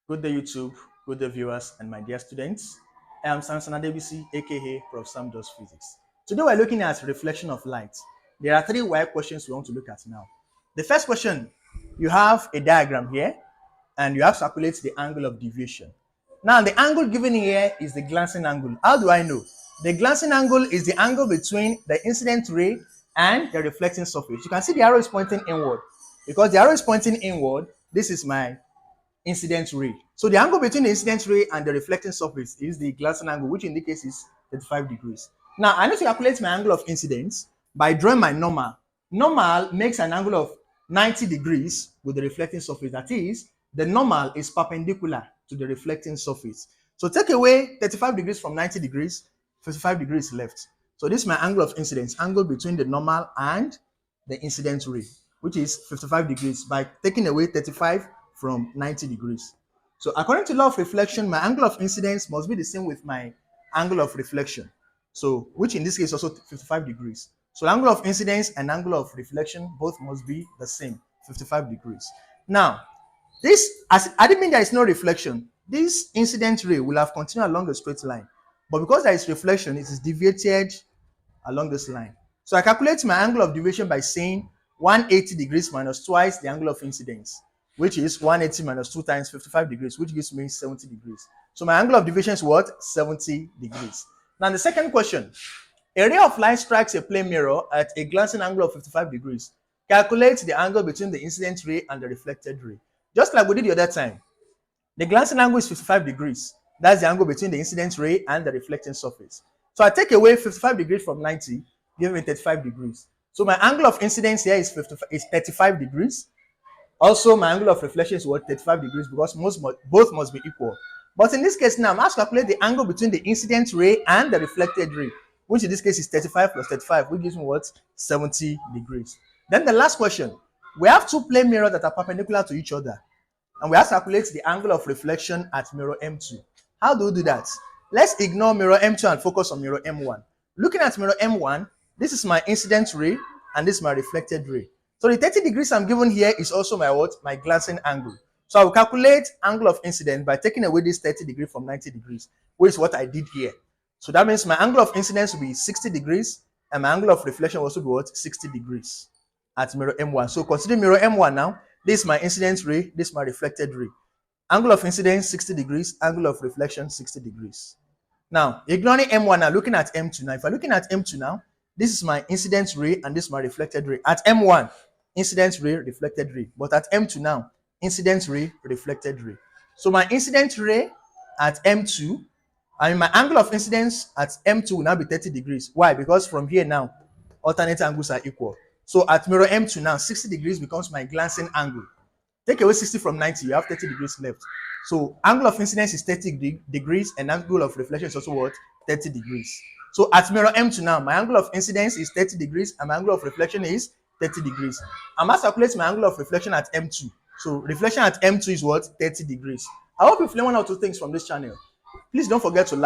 Good day, YouTube. Good day, viewers, and my dear students. I am Samson Adebisi, aka Prof-Sam does physics. Today, we're looking at reflection of light. There are three wire questions we want to look at now. The first question, you have a diagram here, and you have to calculate the angle of deviation. Now, the angle given here is the glancing angle. How do I know? The glancing angle is the angle between the incident ray and the reflecting surface. You can see the arrow is pointing inward. Because the arrow is pointing inward, this is my incident ray. So the angle between the incident ray and the reflecting surface is the glancing angle, which in this case is 35 degrees. Now, I need to calculate my angle of incidence by drawing my normal. Normal makes an angle of 90 degrees with the reflecting surface. That is, the normal is perpendicular to the reflecting surface. So take away 35 degrees from 90 degrees, 55 degrees left. So this is my angle of incidence, angle between the normal and the incident ray, which is 55 degrees by taking away 35 from 90 degrees. So according to law of reflection, my angle of incidence must be the same with my angle of reflection. So, which in this case also 55 degrees. So angle of incidence and angle of reflection both must be the same, 55 degrees. Now, this, as I didn't mean there is no reflection. This incident ray will have continued along a straight line. But because there is reflection, it is deviated along this line. So I calculate my angle of deviation by saying 180 degrees minus twice the angle of incidence, which is 180 minus 2 times 55 degrees, which gives me 70 degrees. So my angle of deviation is what? 70 degrees. Now the second question. A ray of light strikes a plane mirror at a glancing angle of 55 degrees. Calculate the angle between the incident ray and the reflected ray. Just like we did the other time. The glancing angle is 55 degrees. That's the angle between the incident ray and the reflecting surface. So I take away 55 degrees from 90, give me 35 degrees. So my angle of incidence here is 35 degrees. Also, my angle of reflection is what? 35 degrees, because both must be equal. But in this case now, I'm asked to calculate the angle between the incident ray and the reflected ray, which in this case is 35 plus 35, which gives me what? 70 degrees. Then the last question. We have two plane mirrors that are perpendicular to each other, and we have to calculate the angle of reflection at mirror M2. How do we do that? Let's ignore mirror M2 and focus on mirror M1. Looking at mirror M1, this is my incident ray, and this is my reflected ray. So the 30 degrees I'm given here is also my what? My glancing angle. So I will calculate angle of incidence by taking away this 30 degrees from 90 degrees, which is what I did here. So that means my angle of incidence will be 60 degrees, and my angle of reflection will also be what? 60 degrees at mirror M1. So consider mirror M1 now. This is my incident ray, this is my reflected ray. Angle of incidence 60 degrees, angle of reflection 60 degrees. Now, ignoring M1 now, looking at M2 now. If I'm looking at M2 now, this is my incident ray and this is my reflected ray. At M1, incident ray, reflected ray. But at M2 now, incident ray, reflected ray. So my incident ray at M2, my angle of incidence at M2 will now be 30 degrees. Why? Because from here now, alternate angles are equal. So at mirror M2 now, 60 degrees becomes my glancing angle. Take away 60 from 90, you have 30 degrees left. So angle of incidence is 30 degrees and angle of reflection is also what? 30 degrees. So at mirror M2 now, my angle of incidence is 30 degrees and my angle of reflection is 30 degrees. I must calculate my angle of reflection at M2. So reflection at M2 is what? 30 degrees. I hope you've learned one or two things from this channel. Please don't forget to like.